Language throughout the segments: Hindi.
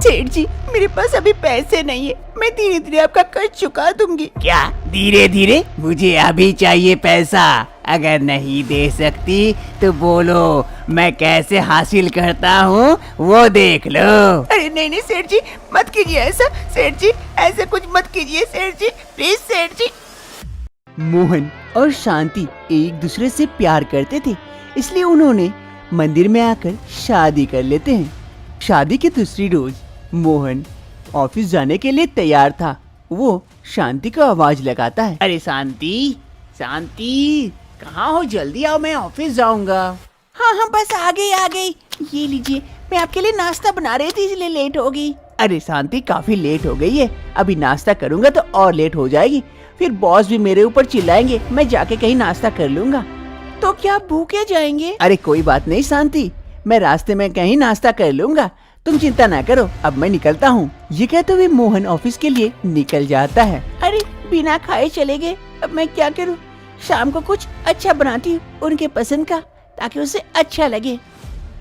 सेठ जी, मेरे पास अभी पैसे नहीं है, मैं धीरे धीरे आपका कर्ज चुका दूंगी। क्या धीरे धीरे? मुझे अभी चाहिए पैसा। अगर नहीं दे सकती तो बोलो, मैं कैसे हासिल करता हूँ वो देख लो। अरे नहीं नहीं सेठ जी, मत कीजिए ऐसा। सेठ जी ऐसा कुछ मत कीजिए सेठ जी, प्लीज सेठ जी। मोहन और शांति एक दूसरे से प्यार करते थे, इसलिए उन्होंने मंदिर में आकर शादी कर लेते हैं। शादी के दूसरी रोज मोहन ऑफिस जाने के लिए तैयार था। वो शांति को आवाज लगाता है। अरे शांति, शांति कहाँ हो? जल्दी आओ, मैं ऑफिस जाऊंगा। हाँ हाँ बस आ गई। ये लीजिए, मैं आपके लिए नाश्ता बना रही थी इसलिए लेट हो गई। अरे शांति, काफी लेट हो गई है, अभी नाश्ता करूंगा तो और लेट हो जाएगी, फिर बॉस भी मेरे ऊपर चिल्लाएंगे। मैं जाके कहीं नाश्ता कर लूंगा। तो क्या भूखे जाएंगे? अरे कोई बात नहीं शांति, मैं रास्ते में कहीं नाश्ता कर लूंगा, तुम चिंता ना करो, अब मैं निकलता हूँ। ये कहते हुए मोहन ऑफिस के लिए निकल जाता है। अरे बिना खाए चले गए, अब मैं क्या करूँ? शाम को कुछ अच्छा बनाती हूँ उनके पसंद का, ताकि उसे अच्छा लगे।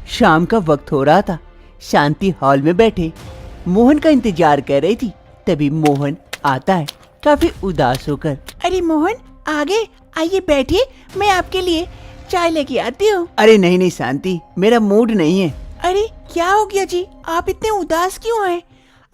शाम का वक्त हो रहा था। शांति हॉल में बैठे मोहन का इंतजार कर रही थी। तभी मोहन आता है, काफी उदास होकर। अरे मोहन आगे आइए, बैठिए, मैं आपके लिए चाय लेके आती हूँ। अरे नहीं नहीं शांति, मेरा मूड नहीं है। अरे क्या हो गया जी, आप इतने उदास क्यों हैं?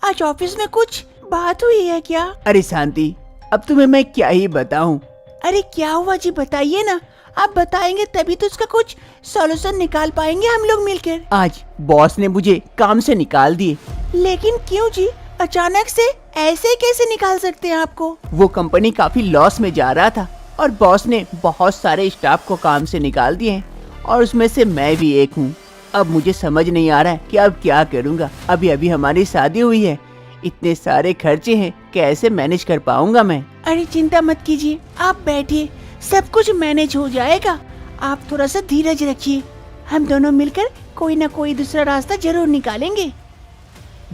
आज ऑफिस में कुछ बात हुई है क्या? अरे शांति, अब तुम्हें मैं क्या ही बताऊं। अरे क्या हुआ जी, बताइए ना। आप बताएंगे तभी तो इसका कुछ सॉल्यूशन निकाल पाएंगे हम लोग मिलकर। आज बॉस ने मुझे काम से निकाल दिए। लेकिन क्यों जी, अचानक से ऐसे कैसे निकाल सकते हैं आपको? वो कंपनी काफी लॉस में जा रहा था और बॉस ने बहुत सारे स्टाफ को काम से निकाल दिए हैं, और उसमें से मैं भी एक हूँ। अब मुझे समझ नहीं आ रहा है कि अब क्या करूँगा। अभी अभी हमारी शादी हुई है, इतने सारे खर्चे हैं, कैसे मैनेज कर पाऊंगा मैं? अरे चिंता मत कीजिए, आप बैठिए, सब कुछ मैनेज हो जाएगा। आप थोड़ा सा धीरज रखिए, हम दोनों मिलकर कोई ना कोई दूसरा रास्ता जरूर निकालेंगे।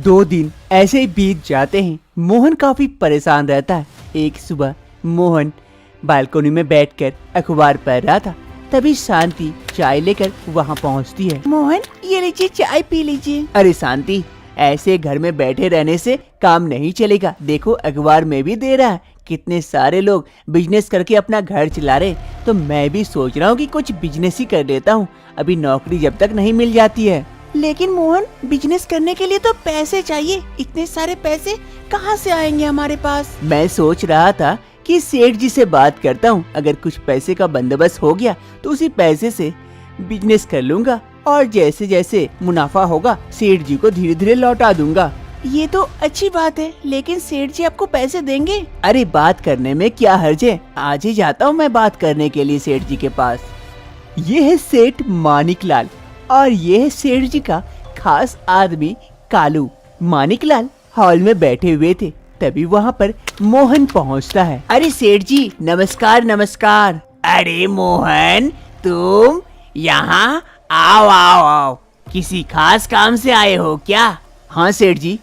2 दिन ऐसे ही बीत जाते हैं। मोहन काफी परेशान रहता है। एक सुबह मोहन बालकनी में बैठकर अखबार पढ़ रहा था, तभी शांति चाय लेकर वहाँ पहुँचती है। मोहन ये लीजिए, चाय पी लीजिए। अरे शांति, ऐसे घर में बैठे रहने से काम नहीं चलेगा। देखो अखबार में भी दे रहा है, कितने सारे लोग बिजनेस करके अपना घर चला रहे, तो मैं भी सोच रहा हूँ कि कुछ बिजनेस ही कर लेता हूँ, अभी नौकरी जब तक नहीं मिल जाती है। लेकिन मोहन, बिजनेस करने के लिए तो पैसे चाहिए, इतने सारे पैसे कहाँ से आएंगे हमारे पास? मैं सोच रहा था कि सेठ जी से बात करता हूँ, अगर कुछ पैसे का बंदोबस्त हो गया तो उसी पैसे से बिजनेस कर लूंगा, और जैसे जैसे मुनाफा होगा सेठ जी को धीरे धीरे लौटा दूंगा। ये तो अच्छी बात है, लेकिन सेठ जी आपको पैसे देंगे? अरे बात करने में क्या हर्ज है, आज ही जाता हूँ मैं बात करने के लिए सेठ जी के पास। ये है सेठ मानिकलाल, और ये है सेठ जी का खास आदमी कालू। मानिकलाल हॉल में बैठे हुए थे, तभी वहाँ पर मोहन पहुँचता है। अरे सेठ जी नमस्कार नमस्कार। अरे मोहन, तुम यहाँ आओ आओ आओ, किसी खास काम से आए हो क्या? हाँ सेठ जी,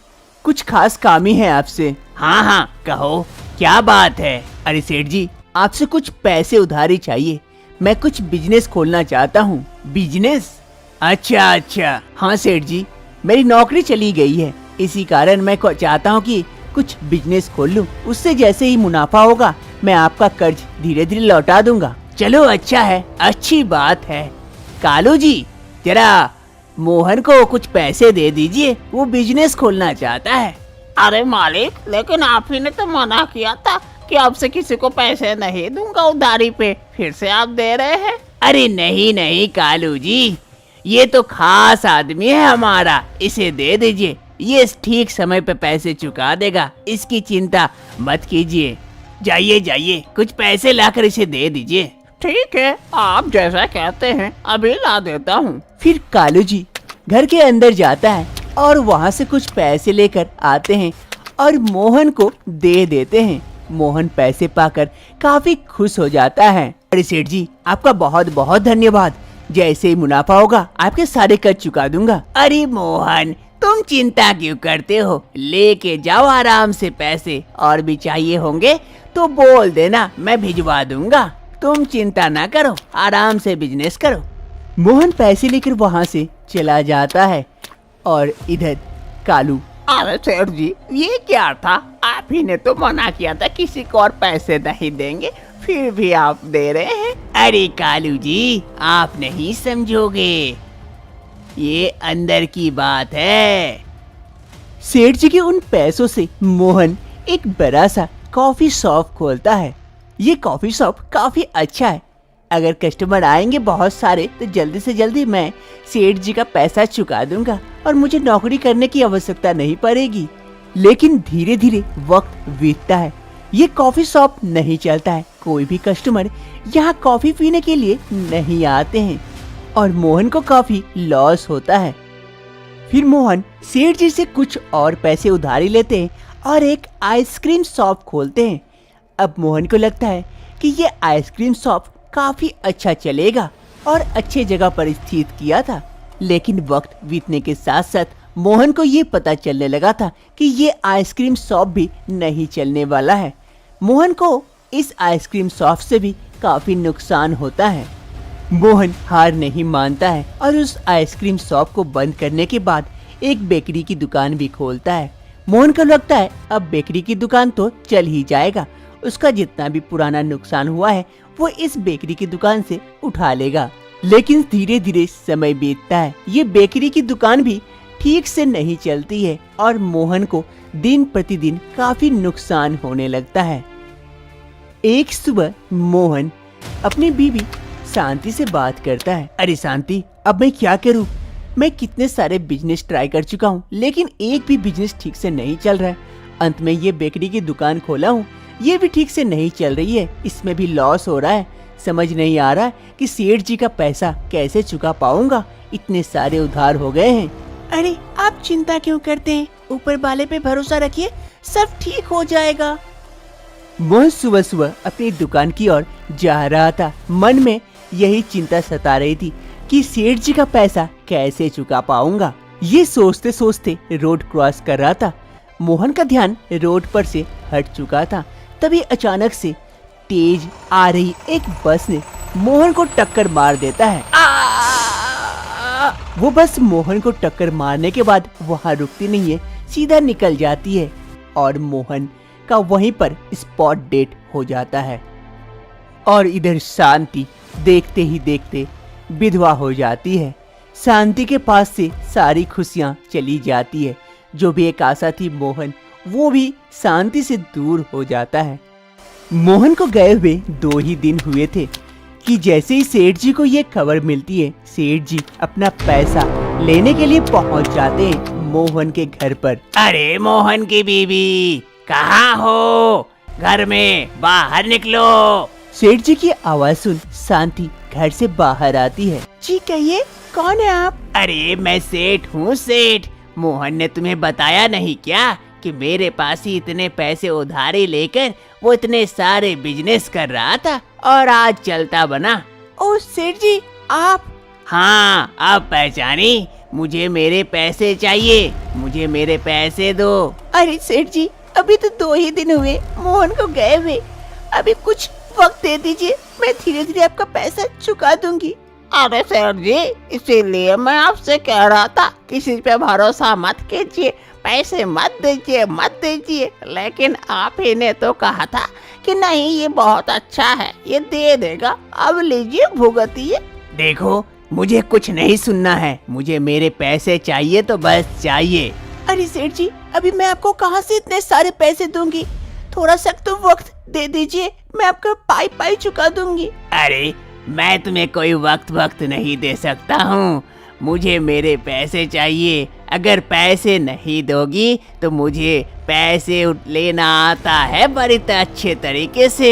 कुछ खास काम ही है आपसे। हाँ हाँ कहो, क्या बात है? अरे सेठ जी, आपसे कुछ पैसे उधारी चाहिए, मैं कुछ बिजनेस खोलना चाहता हूँ। बिजनेस? अच्छा अच्छा। हाँ सेठ जी, मेरी नौकरी चली गई है, इसी कारण मैं चाहता हूँ कि कुछ बिजनेस खोल लूँ, उससे जैसे ही मुनाफा होगा मैं आपका कर्ज धीरे धीरे लौटा दूंगा। चलो अच्छा है, अच्छी बात है। कालू जी, जरा मोहन को कुछ पैसे दे दीजिए, वो बिजनेस खोलना चाहता है। अरे मालिक, लेकिन आप ही ने तो मना किया था कि आपसे किसी को पैसे नहीं दूंगा उधारी पे, फिर से आप दे रहे हैं। अरे नहीं नहीं कालू जी, ये तो खास आदमी है हमारा, इसे दे दीजिए, ये ठीक समय पे पैसे चुका देगा, इसकी चिंता मत कीजिए। जाइए जाइए, कुछ पैसे लाकर इसे दे दीजिए। ठीक है, आप जैसा कहते हैं, अभी ला देता हूँ। फिर कालू जी घर के अंदर जाता है और वहाँ से कुछ पैसे लेकर आते हैं और मोहन को दे देते हैं। मोहन पैसे पाकर काफी खुश हो जाता है। अरे सेठ जी, आपका बहुत बहुत धन्यवाद, जैसे ही मुनाफा होगा आपके सारे कर्ज चुका दूंगा। अरे मोहन, तुम चिंता क्यों करते हो, लेके जाओ आराम से पैसे, और भी चाहिए होंगे तो बोल देना, मैं भिजवा दूंगा। तुम चिंता ना करो, आराम से बिजनेस करो। मोहन पैसे लेकर वहाँ से चला जाता है और इधर कालू अरे सेठ जी, ये क्या था? आप ही ने तो मना किया था किसी को और पैसे नहीं देंगे, फिर भी आप दे रहे हैं। अरे कालू जी, आप नहीं समझोगे, ये अंदर की बात है। सेठ जी के उन पैसों से मोहन एक बड़ा सा कॉफी शॉप खोलता है। ये कॉफी शॉप काफी अच्छा है। अगर कस्टमर आएंगे बहुत सारे तो जल्दी से जल्दी मैं सेठ जी का पैसा चुका दूंगा और मुझे नौकरी करने की आवश्यकता नहीं पड़ेगी। लेकिन धीरे धीरे वक्त बीतता है, ये कॉफी शॉप नहीं चलता है। कोई भी कस्टमर यहाँ कॉफी पीने के लिए नहीं आते हैं और मोहन को काफी लॉस होता है। फिर मोहन सेठ जी से कुछ और पैसे उधारी लेते हैं और एक आइसक्रीम शॉप खोलते हैं। अब मोहन को लगता है कि ये आइसक्रीम शॉप काफी अच्छा चलेगा और अच्छे जगह पर स्थित किया था। लेकिन वक्त बीतने के साथ साथ मोहन को ये पता चलने लगा था कि ये आइसक्रीम शॉप भी नहीं चलने वाला है। मोहन को इस आइसक्रीम शॉप से भी काफी नुकसान होता है। मोहन हार नहीं मानता है और उस आइसक्रीम शॉप को बंद करने के बाद एक बेकरी की दुकान भी खोलता है। मोहन को लगता है अब बेकरी की दुकान तो चल ही जाएगा, उसका जितना भी पुराना नुकसान हुआ है वो इस बेकरी की दुकान से उठा लेगा। लेकिन धीरे धीरे समय बीतता है, ये बेकरी की दुकान भी ठीक से नहीं चलती है और मोहन को दिन प्रतिदिन काफी नुकसान होने लगता है। एक सुबह मोहन अपनी बीवी शांति से बात करता है। अरे शांति, अब मैं क्या करूं? मैं कितने सारे बिजनेस ट्राई कर चुका हूं, लेकिन एक भी बिजनेस ठीक से नहीं चल रहा है। अंत में ये बेकरी की दुकान खोला हूं, ये भी ठीक से नहीं चल रही है, इसमें भी लॉस हो रहा है। समझ नहीं आ रहा कि सेठ जी का पैसा कैसे चुका पाऊंगा, इतने सारे उधार हो गए हैं। अरे आप चिंता क्यों करते हैं, ऊपर वाले पे भरोसा रखिए, सब ठीक हो जाएगा। मोहन सुबह सुबह अपनी दुकान की ओर जा रहा था। मन में यही चिंता सता रही थी कि सेठ जी का पैसा कैसे चुका पाऊंगा। ये सोचते सोचते रोड क्रॉस कर रहा था। मोहन का ध्यान रोड पर से हट चुका था। तभी अचानक से तेज आ रही एक बस ने मोहन को टक्कर मार देता है। वो बस मोहन को टक्कर मारने के बाद वहाँ रुकती नहीं है, सीधा निकल जाती है और मोहन का वहीं पर स्पॉट डेट हो जाता है। और इधर शांति देखते ही देखते विधवा हो जाती है। शांति के पास से सारी खुशियां चली जाती है। जो भी एक आशा थी मोहन, वो भी शांति से दूर हो जाता है। मोहन को गए हुए 2 ही दिन हुए थे कि जैसे ही सेठ जी को ये खबर मिलती है, सेठ जी अपना पैसा लेने के लिए पहुंच जाते हैं मोहन के घर पर। अरे मोहन की बीवी, कहाँ हो? घर में बाहर निकलो। सेठ जी की आवाज सुन शांति घर से बाहर आती है। जी कहिए, कौन है आप? अरे मैं सेठ हूँ, सेठ। मोहन ने तुम्हें बताया नहीं क्या कि मेरे पास ही इतने पैसे उधारी लेकर वो इतने सारे बिजनेस कर रहा था और आज चलता बना। ओ सेठ जी, आप? हाँ, अब पहचानी। मुझे मेरे पैसे चाहिए, मुझे मेरे पैसे दो। अरे सेठ जी, अभी तो 2 ही दिन हुए मोहन को गए हुए, अभी कुछ वक्त दे दीजिए, मैं धीरे धीरे आपका पैसा चुका दूंगी। अरे सेठ जी, इसीलिए मैं आपसे कह रहा था किसी पे भरोसा मत कीजिए, पैसे मत दीजिए। लेकिन आप ही ने तो कहा था कि नहीं, ये बहुत अच्छा है, ये दे देगा, अब लीजिए, भुगतिए। देखो, मुझे कुछ नहीं सुनना है, मुझे मेरे पैसे चाहिए तो बस चाहिए। अरे सेठ जी, अभी मैं आपको कहाँ से इतने सारे पैसे दूंगी, थोड़ा सा तो वक्त दे दीजिए, मैं आपका पाई चुका दूंगी। अरे मैं तुम्हें कोई वक्त नहीं दे सकता हूँ, मुझे मेरे पैसे चाहिए। अगर पैसे नहीं दोगी तो मुझे पैसे लेना आता है बड़ी अच्छे तरीके से।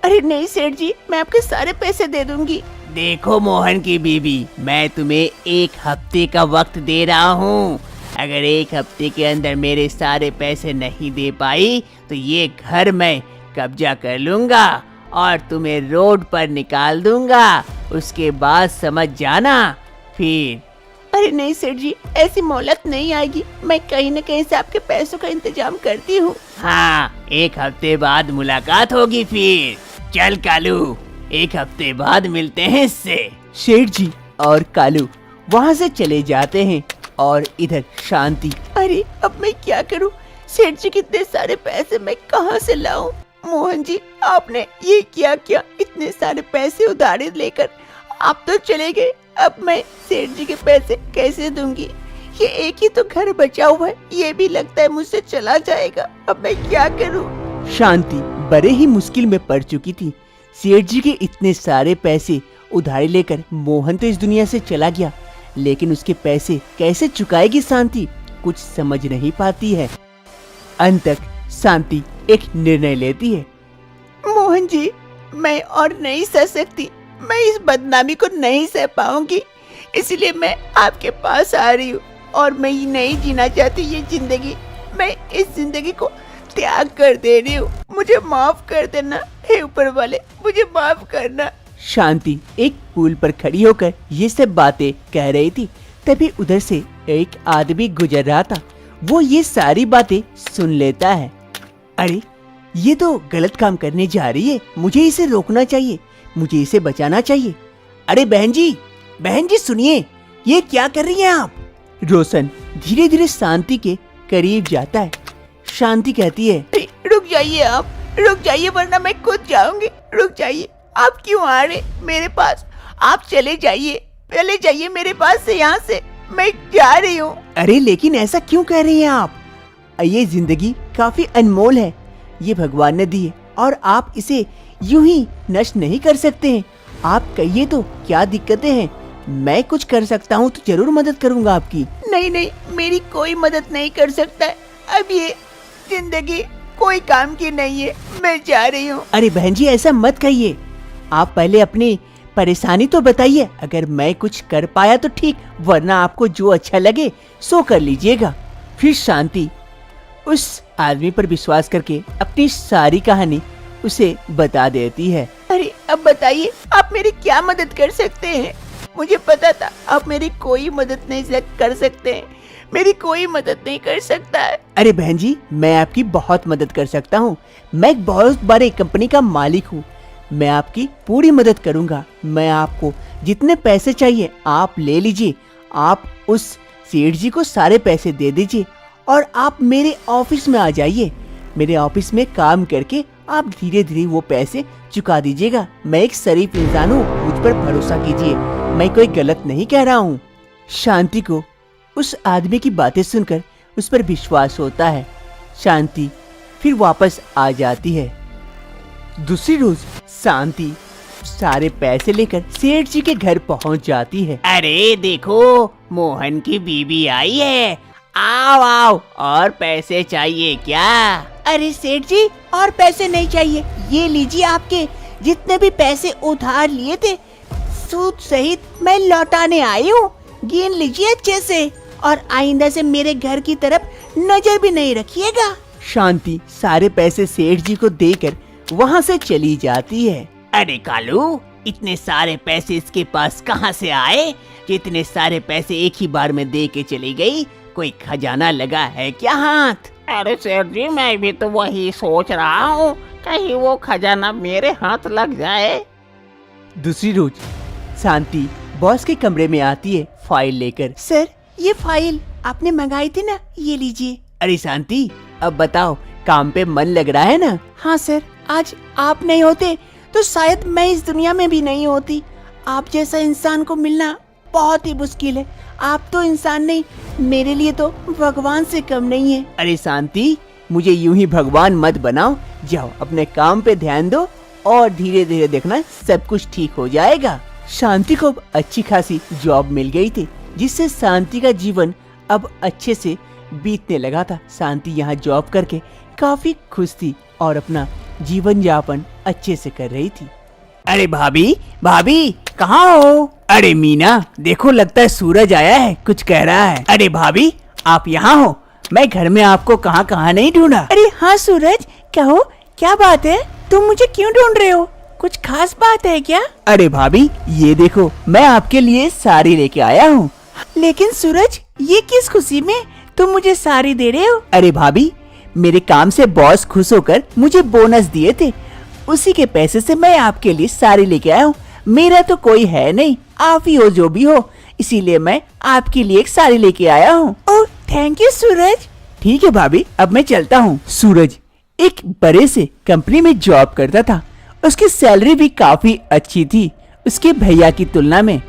अरे नहीं सेठ जी, मैं आपके सारे पैसे दे दूंगी। देखो मोहन की बीवी, मैं तुम्हें 1 हफ्ते का वक्त दे रहा हूँ। अगर 1 हफ्ते के अंदर मेरे सारे पैसे नहीं दे पाई तो ये घर मैं कब्जा कर लूंगा और तुम्हें रोड पर निकाल दूंगा, उसके बाद समझ जाना। फिर अरे नहीं सेठ जी, ऐसी मोहलत नहीं आएगी, मैं कहीं न कहीं से आपके पैसों का इंतजाम करती हूँ। हाँ, 1 हफ्ते बाद मुलाकात होगी। फिर चल कालू, 1 हफ्ते बाद मिलते हैं इससे। सेठ जी और कालू वहाँ से चले जाते हैं और इधर शांति। अरे अब मैं क्या करूं? सेठ जी कितने सारे पैसे मैं कहां से लाऊं? मोहन जी आपने ये क्या? इतने सारे पैसे उधारी लेकर आप तो चले गए। अब मैं सेठ जी के पैसे कैसे दूंगी? ये एक ही तो घर बचा हुआ है, ये भी लगता है मुझसे चला जाएगा। अब मैं क्या करूं? शांति बड़े ही मुश्किल में पड़ चुकी थी। सेठ जी के इतने सारे पैसे उधारी लेकर मोहन तो इस दुनिया से चला गया, लेकिन उसके पैसे कैसे चुकाएगी शांति, कुछ समझ नहीं पाती है। अंत तक शांति एक निर्णय लेती है। मोहन जी मैं और नहीं सह सकती, मैं इस बदनामी को नहीं सह पाऊंगी, इसलिए मैं आपके पास आ रही हूँ और मैं ये नहीं जीना चाहती ये जिंदगी। मैं इस जिंदगी को त्याग कर दे रही हूँ, मुझे माफ कर देना। हे ऊपर वाले मुझे माफ करना। शांति एक पुल पर खड़ी होकर ये सब बातें कह रही थी, तभी उधर से एक आदमी गुजर रहा था। वो ये सारी बातें सुन लेता है। अरे ये तो गलत काम करने जा रही है, मुझे इसे रोकना चाहिए, मुझे इसे बचाना चाहिए। अरे बहन जी सुनिए, ये क्या कर रही हैं आप? रोशन धीरे धीरे शांति के करीब जाता है। शांति कहती है, रुक जाइए आप, रुक जाइए वरना मैं खुद जाऊंगी। रुक जाइए, आप क्यों आ रहे मेरे पास? आप चले जाइए मेरे पास से, यहाँ से मैं जा रही हूँ। अरे लेकिन ऐसा क्यों कह रही हैं आप? ये जिंदगी काफी अनमोल है, ये भगवान ने दी है और आप इसे यूं ही नष्ट नहीं कर सकते हैं। आप कहिए तो क्या दिक्कतें हैं? मैं कुछ कर सकता हूँ तो जरूर मदद करूँगा आपकी। नहीं, मेरी कोई मदद नहीं कर सकता है। अब ये जिंदगी कोई काम की नहीं है, मैं जा रही हूँ। अरे बहन जी ऐसा मत कहिए, आप पहले अपनी परेशानी तो बताइए, अगर मैं कुछ कर पाया तो ठीक, वरना आपको जो अच्छा लगे सो कर लीजिएगा। फिर शांति उस आदमी पर विश्वास करके अपनी सारी कहानी उसे बता देती है। अरे अब बताइए आप मेरी क्या मदद कर सकते हैं? मुझे पता था आप मेरी कोई मदद नहीं कर सकते हैं, मेरी कोई मदद नहीं कर सकता है। अरे बहन जी मैं आपकी बहुत मदद कर सकता हूँ, मैं एक बहुत बड़ी कंपनी का मालिक हूँ, मैं आपकी पूरी मदद करूँगा। मैं आपको जितने पैसे चाहिए आप ले लीजिए, आप उस सेठ जी को सारे पैसे दे दीजिए और आप मेरे ऑफिस में आ जाइए। मेरे ऑफिस में काम करके आप धीरे धीरे वो पैसे चुका दीजिएगा। मैं एक शरीफ इंसान हूँ, मुझ पर भरोसा कीजिए, मैं कोई गलत नहीं कह रहा हूँ। शांति को उस आदमी की बातें सुनकर उस पर विश्वास होता है। शांति फिर वापस आ जाती है। दूसरी रोज शांति सारे पैसे लेकर सेठ जी के घर पहुंच जाती है। अरे देखो मोहन की बीबी आई है, आओ और पैसे चाहिए क्या? अरे सेठ जी और पैसे नहीं चाहिए, ये लीजिए आपके जितने भी पैसे उधार लिए थे सूद सहित मैं लौटाने आई हूँ, गिन लीजिए अच्छे से और आइंदा से मेरे घर की तरफ नजर भी नहीं रखिएगा। शांति सारे पैसे सेठ जी को देकर वहाँ से चली जाती है। अरे कालू इतने सारे पैसे इसके पास कहाँ से आए? कितने सारे पैसे एक ही बार में दे के चली गई, कोई खजाना लगा है क्या हाथ? अरे सेठ जी मैं भी तो वही सोच रहा हूँ, कहीं वो खजाना मेरे हाथ लग जाए। दूसरी रोज शांति बॉस के कमरे में आती है फाइल लेकर। सर ये फाइल आपने मंगाई थी ना, ये लीजिए। अरे शांति अब बताओ काम पे मन लग रहा है ना? हाँ सर, आज आप नहीं होते तो शायद मैं इस दुनिया में भी नहीं होती। आप जैसा इंसान को मिलना बहुत ही मुश्किल है। आप तो इंसान नहीं, मेरे लिए तो भगवान से कम नहीं है। अरे शांति मुझे यूं ही भगवान मत बनाओ, जाओ अपने काम पे ध्यान दो और धीरे धीरे देखना सब कुछ ठीक हो जाएगा। शांति को अब अच्छी खासी जॉब मिल गई थी, जिससे शांति का जीवन अब अच्छे से बीतने लगा था। शांति यहाँ जॉब करके काफी खुश थी और अपना जीवन यापन अच्छे से कर रही थी। अरे भाभी कहाँ हो? अरे मीना देखो लगता है सूरज आया है, कुछ कह रहा है। अरे भाभी आप यहाँ हो, मैं घर में आपको कहाँ कहाँ नहीं ढूंढा। अरे हाँ सूरज, कहो क्या बात है, तुम मुझे क्यों ढूंढ रहे हो? कुछ खास बात है क्या? अरे भाभी ये देखो मैं आपके लिए साड़ी लेके आया हूँ। लेकिन सूरज ये किस खुशी में तुम मुझे साड़ी दे रहे हो? अरे भाभी मेरे काम से बॉस खुश होकर मुझे बोनस दिए थे, उसी के पैसे से मैं आपके लिए साड़ी लेके आया हूँ। मेरा तो कोई है नहीं, आप ही हो जो भी हो, इसीलिए मैं आपके लिए एक साड़ी लेके आया हूँ। ओह थैंक यू सूरज। ठीक है भाभी, अब मैं चलता हूँ। सूरज एक बड़े से कंपनी में जॉब करता था। उसकी सैलरी भी काफी अच्छी थी उसके भैया की तुलना में,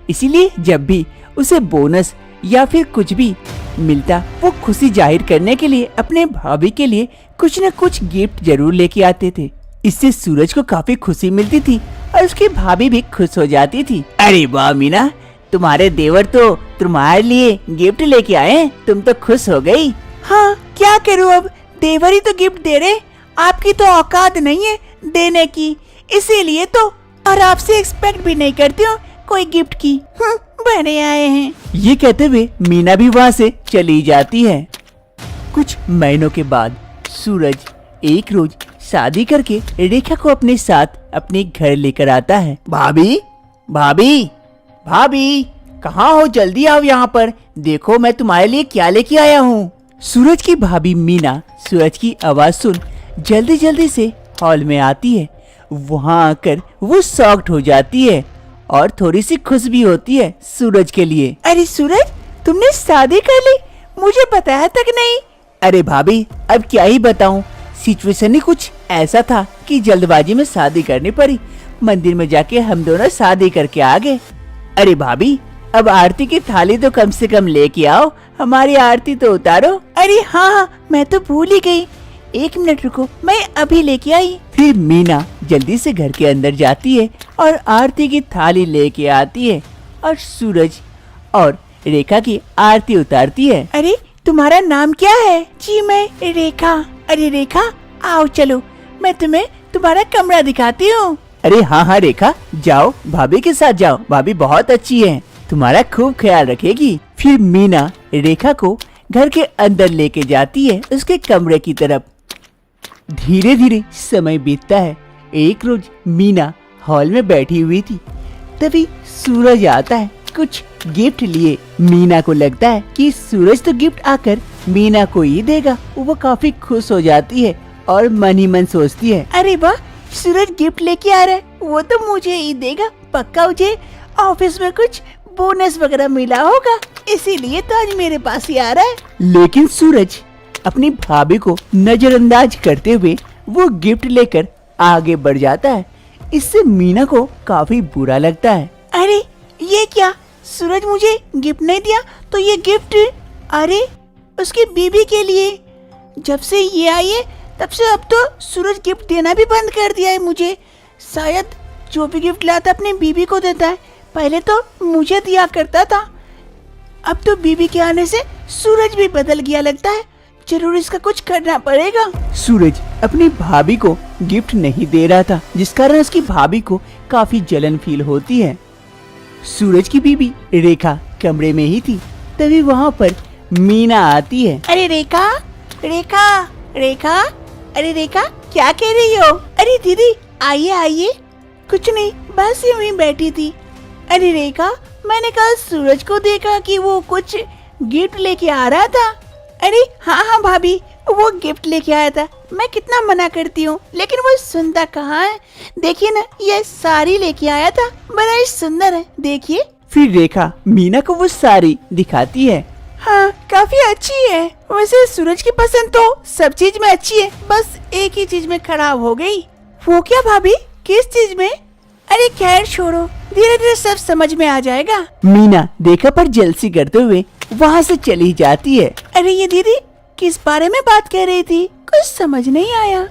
इसीलिए जब भी उसे बोनस या फिर कुछ भी मिलता वो खुशी जाहिर करने के लिए अपने भाभी के लिए कुछ न कुछ गिफ्ट जरूर लेके आते थे। इससे सूरज को काफी खुशी मिलती थी और उसकी भाभी भी खुश हो जाती थी। अरे वाह मीना, तुम्हारे देवर तो तुम्हारे लिए गिफ्ट लेके आए हैं, तुम तो खुश हो गई। हाँ क्या करूँ अब, देवर ही तो गिफ्ट दे रहे, आपकी तो औकात नहीं है देने की, इसीलिए तो, और आपसे एक्सपेक्ट भी नहीं करती हूँ कोई गिफ्ट की। बने आए हैं। ये कहते हुए मीना भी वहाँ से चली जाती है। कुछ महीनों के बाद सूरज एक रोज शादी करके रेखा को अपने साथ अपने घर लेकर आता है। भाभी भाभी भाभी, कहाँ हो? जल्दी आओ यहाँ पर, देखो मैं तुम्हारे लिए क्या लेके आया हूँ। सूरज की भाभी मीना सूरज की आवाज सुन जल्दी जल्दी से हॉल में आती है। वहाँ आकर वो शॉक्ड हो जाती है और थोड़ी सी खुश भी होती है सूरज के लिए। अरे सूरज, तुमने शादी कर ली, मुझे बताया तक नहीं। अरे भाभी, अब क्या ही बताऊं, सिचुएशन ही कुछ ऐसा था कि जल्दबाजी में शादी करनी पड़ी। मंदिर में जाके हम दोनों शादी करके आ गए। अरे भाभी, अब आरती की थाली तो कम से कम लेके आओ, हमारी आरती तो उतारो। अरे हाँ, मैं तो भूल ही गई, 1 मिनट रुको, मैं अभी लेके आई। फिर मीना जल्दी से घर के अंदर जाती है और आरती की थाली लेके आती है और सूरज और रेखा की आरती उतारती है। अरे तुम्हारा नाम क्या है? जी मैं रेखा। अरे रेखा आओ चलो, मैं तुम्हें तुम्हारा कमरा दिखाती हूँ। अरे हाँ रेखा, जाओ भाभी के साथ जाओ, भाभी बहुत अच्छी है, तुम्हारा खूब ख्याल रखेगी। फिर मीना रेखा को घर के अंदर लेके जाती है उसके कमरे की तरफ। धीरे धीरे समय बीतता है। एक रोज मीना हॉल में बैठी हुई थी, तभी सूरज आता है कुछ गिफ्ट लिए। मीना को लगता है कि सूरज तो गिफ्ट आकर मीना को ही देगा। वो काफी खुश हो जाती है और मन ही मन सोचती है, अरे वाह, सूरज गिफ्ट लेके आ रहा है, वो तो मुझे ही देगा, पक्का मुझे ऑफिस में कुछ बोनस वगैरह मिला होगा, इसीलिए तो आज मेरे पास ही आ रहा है। लेकिन सूरज अपनी भाभी को नजरअंदाज करते हुए वो गिफ्ट लेकर आगे बढ़ जाता है। इससे मीना को काफी बुरा लगता है। अरे ये क्या, सूरज मुझे गिफ्ट नहीं दिया तो ये गिफ्ट, अरे उसकी बीबी के लिए। जब से ये आई है तब से अब तो सूरज गिफ्ट देना भी बंद कर दिया है मुझे। शायद जो भी गिफ्ट लाता अपनी बीबी को देता है, पहले तो मुझे दिया करता था, अब तो बीबी के आने से सूरज भी बदल गया लगता है। जरूर इसका कुछ करना पड़ेगा। सूरज अपनी भाभी को गिफ्ट नहीं दे रहा था, जिस कारण उसकी भाभी को काफी जलन फील होती है। सूरज की बीबी रेखा कमरे में ही थी, तभी वहाँ पर मीना आती है। अरे रेखा रेखा रेखा, अरे रेखा क्या कह रही हो? अरे दीदी आइए आइए। कुछ नहीं, बस यूं ही बैठी थी। अरे रेखा, मैंने कल सूरज को देखा कि वो कुछ गिफ्ट लेके आ रहा था। अरे हाँ भाभी, वो गिफ्ट लेके आया था, मैं कितना मना करती हूँ लेकिन वो सुनता कहाँ है। देखिए ना, ये साड़ी लेके आया था, बड़ा ही सुंदर है, देखिए। फिर रेखा मीना को वो साड़ी दिखाती है। हाँ काफी अच्छी है। वैसे सूरज की पसंद तो सब चीज में अच्छी है, बस एक ही चीज में खराब हो गई। वो क्या भाभी, किस चीज में? अरे खैर छोड़ो, धीरे धीरे सब समझ में आ जाएगा। मीना रेखा पर जलसी करते हुए वहाँ से चली जाती है। अरे ये दीदी किस बारे में बात कर रही थी, कुछ समझ नहीं आया।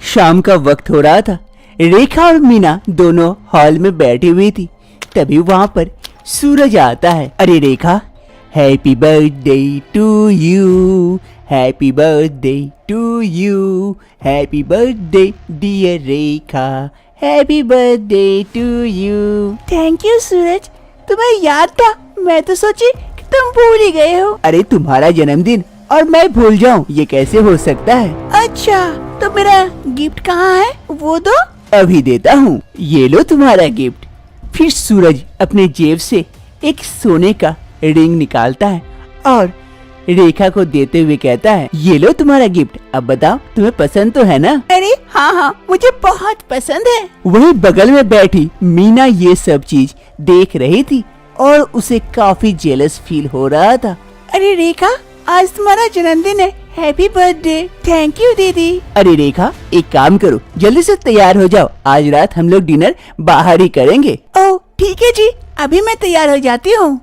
शाम का वक्त हो रहा था। रेखा और मीना दोनों हॉल में बैठी हुई थी, तभी वहाँ पर सूरज आता है। अरे Rekha, happy birthday to you, happy birthday to you, happy birthday dear Rekha, happy birthday to you. Thank you Suraj, तुम्हें याद था, मैं तो सोची कि तुम भूल ही गए हो। अरे तुम्हारा जन्मदिन और मैं भूल जाऊं, ये कैसे हो सकता है? अच्छा, तो मेरा गिफ्ट कहाँ है, वो दो। अभी देता हूँ, ये लो तुम्हारा गिफ्ट। फिर सूरज अपने जेब से एक सोने का रिंग निकालता है और रेखा को देते हुए कहता है, ये लो तुम्हारा गिफ्ट, अब बताओ तुम्हें पसंद तो है ना? अरे हाँ, मुझे बहुत पसंद है। वही बगल में बैठी मीना ये सब चीज देख रही थी। और उसे काफी जेलस फील हो रहा था। अरे रेखा, आज तुम्हारा जन्मदिन है, हैप्पी बर्थडे। थैंक यू दीदी। अरे रेखा, एक काम करो, जल्दी से तैयार हो जाओ, आज रात हम लोग डिनर बाहर ही करेंगे। ओह ठीक है जी, अभी मैं तैयार हो जाती हूँ।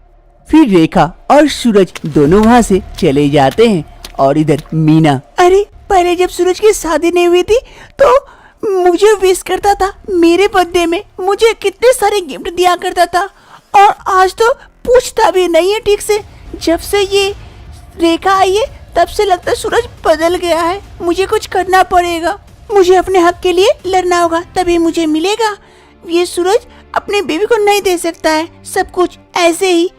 फिर रेखा और सूरज दोनों वहाँ से चले जाते हैं और इधर मीना। अरे पहले जब सूरज की शादी नहीं हुई थी तो मुझे विश करता था, मेरे बर्थडे में मुझे कितने सारे गिफ्ट दिया करता था, और आज तो पूछता भी नहीं है ठीक से। जब से ये रेखा आई है तब से लगता है सूरज बदल गया है। मुझे कुछ करना पड़ेगा, मुझे अपने हक के लिए लड़ना होगा, तभी मुझे मिलेगा। ये सूरज अपने बेबी को नहीं दे सकता है सब कुछ ऐसे ही।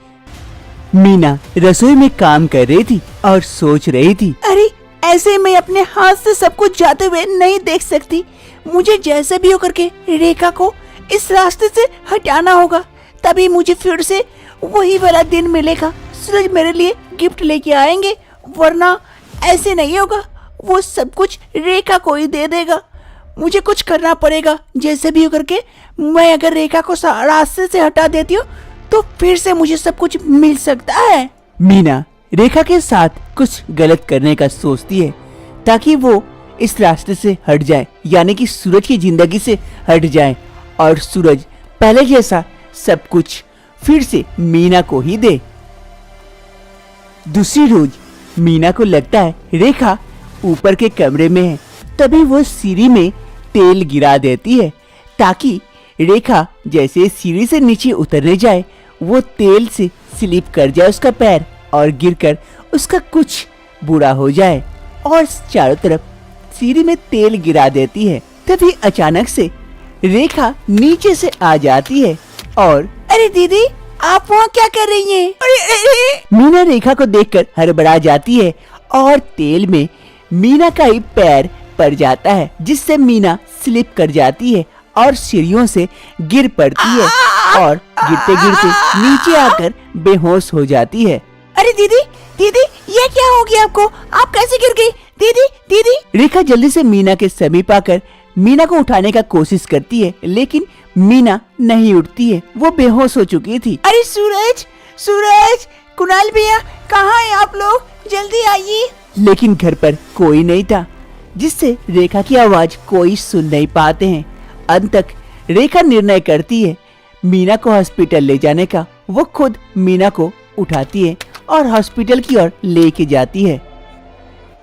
मीना रसोई में काम कर रही थी और सोच रही थी। अरे ऐसे मैं अपने हाथ से सब कुछ जाते हुए नहीं देख सकती। मुझे जैसे भी होकर के रेखा को इस रास्ते से हटाना होगा, तभी मुझे फिर से वही वाला दिन मिलेगा। सूरज मेरे लिए गिफ्ट लेके आएंगे, वरना ऐसे नहीं होगा, वो सब कुछ रेखा को ही दे देगा। मुझे कुछ करना पड़ेगा जैसे भी होकर के। मैं अगर रेखा को रास्ते से हटा देती हूँ तो फिर से मुझे सब कुछ मिल सकता है। मीना रेखा के साथ कुछ गलत करने का सोचती है ताकि वो इस रास्ते से हट जाए, यानी कि सूरज की जिंदगी से हट जाए और सूरज पहले जैसा सब कुछ फिर से मीना को ही दे। दूसरी रोज मीना को लगता है रेखा ऊपर के कमरे में है, तभी वो सीढ़ी में तेल गिरा देती है ताकि रेखा जैसे सीढ़ी से नीचे उतरने जाए वो तेल से स्लिप कर जाए उसका पैर और गिरकर उसका कुछ बुरा हो जाए, और चारों तरफ सीढ़ी में तेल गिरा देती है। तभी अचानक से रेखा नीचे से आ जाती है और अरे दीदी, आप वहाँ क्या कर रही हैं? अरे मीना रेखा को देखकर हड़बड़ा जाती है और तेल में मीना का ही पैर पड़ जाता है, जिससे मीना स्लिप कर जाती है और सीढ़ियों से गिर पड़ती है और गिरते गिरते नीचे आकर बेहोश हो जाती है। अरे दीदी दीदी, ये क्या हो गया आपको? आप कैसे गिर गई? दीदी दीदी। रेखा जल्दी से मीना के समीप आकर मीना को उठाने का कोशिश करती है, लेकिन मीना नहीं उठती है, वो बेहोश हो चुकी थी। अरे सूरज, सूरज, कुणाल भैया, कहाँ हैं आप लोग? जल्दी आइए। लेकिन घर पर कोई नहीं था, जिससे रेखा की आवाज कोई सुन नहीं पाते हैं। अंत तक रेखा निर्णय करती है मीना को हॉस्पिटल ले जाने का। वो खुद मीना को उठाती है और हॉस्पिटल की ओर लेके जाती है।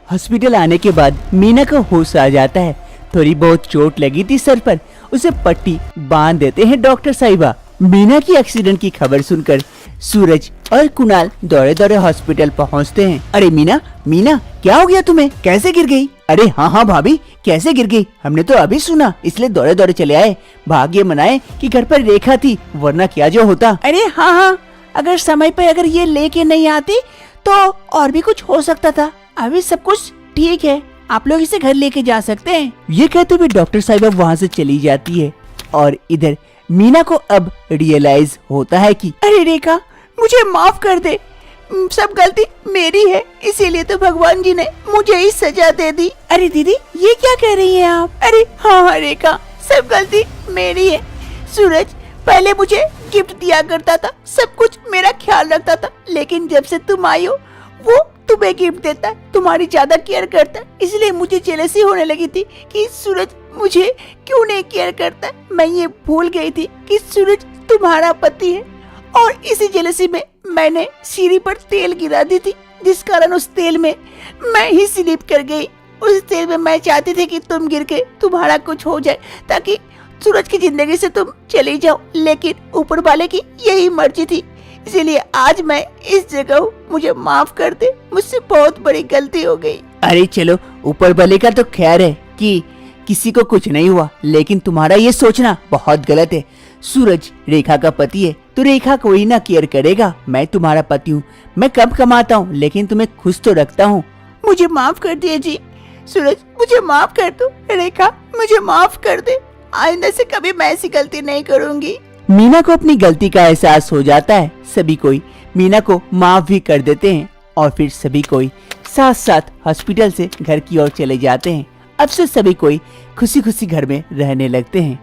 हॉस्पिटल आने के बाद मीना को होश आ जाता है। थोड़ी बहुत चोट लगी थी सर पर, उसे पट्टी बांध देते हैं डॉक्टर साहिबा। मीना की एक्सीडेंट की खबर सुनकर सूरज और कुणाल दौड़े दौड़े हॉस्पिटल पहुंचते हैं। अरे मीना, मीना क्या हो गया तुम्हें? कैसे गिर गई? अरे हाँ भाभी, कैसे गिर गई? हमने तो अभी सुना, इसलिए दौड़े दौड़े चले आए। भाग्य मनाए कि घर पर रेखा थी, वरना क्या जो होता। अरे हाँ, अगर समय पे अगर ये लेके नहीं आती तो और भी कुछ हो सकता था। अभी सब कुछ ठीक है, आप लोग इसे घर लेके जा सकते हैं। ये कहते हुए डॉक्टर साहिबा वहाँ से चली जाती है और इधर मीना को अब रियलाइज होता है कि अरे रेखा, मुझे माफ कर दे, सब गलती मेरी है, इसीलिए तो भगवान जी ने मुझे ही सजा दे दी। अरे दीदी, ये क्या कह रही हैं आप? अरे हाँ रेखा, सब गलती मेरी है। सूरज पहले मुझे गिफ्ट दिया करता था, सब कुछ मेरा ख्याल रखता था, लेकिन जब से तुम आई हो वो तुम्हें गिफ्ट देता है, तुम्हारी ज्यादा केयर करता है, इसलिए मुझे जेलसी होने लगी थी कि सूरज मुझे क्यों नहीं केयर करता। मैं ये भूल गई थी कि सूरज तुम्हारा पति है, और इसी जेलसी में मैंने सीढ़ी पर तेल गिरा दी थी, जिस कारण उस तेल में मैं ही स्लिप कर गई। उस तेल में मैं चाहती थी कि तुम गिर के तुम्हारा कुछ हो जाए, ताकि सूरज की जिंदगी से तुम चली जाओ, लेकिन ऊपर वाले की यही मर्जी थी, इसीलिए आज मैं इस जगह हूँ। मुझे माफ कर दे, मुझसे बहुत बड़ी गलती हो गई। अरे चलो, ऊपर वाले का तो खैर है कि किसी को कुछ नहीं हुआ, लेकिन तुम्हारा ये सोचना बहुत गलत है। सूरज रेखा का पति है, तो रेखा कोई ना केयर करेगा। मैं तुम्हारा पति हूँ, मैं कम कमाता हूँ, लेकिन तुम्हें खुश तो रखता हूँ। मुझे माफ कर दिए जी। सूरज मुझे माफ कर दो। रेखा मुझे माफ कर दे, आइंदा से कभी मैं ऐसी गलती नहीं करूँगी। मीना को अपनी गलती का एहसास हो जाता है। सभी कोई मीना को माफ भी कर देते हैं और फिर सभी कोई साथ साथ हॉस्पिटल से घर की ओर चले जाते हैं। अब से सभी कोई खुशी खुशी घर में रहने लगते हैं।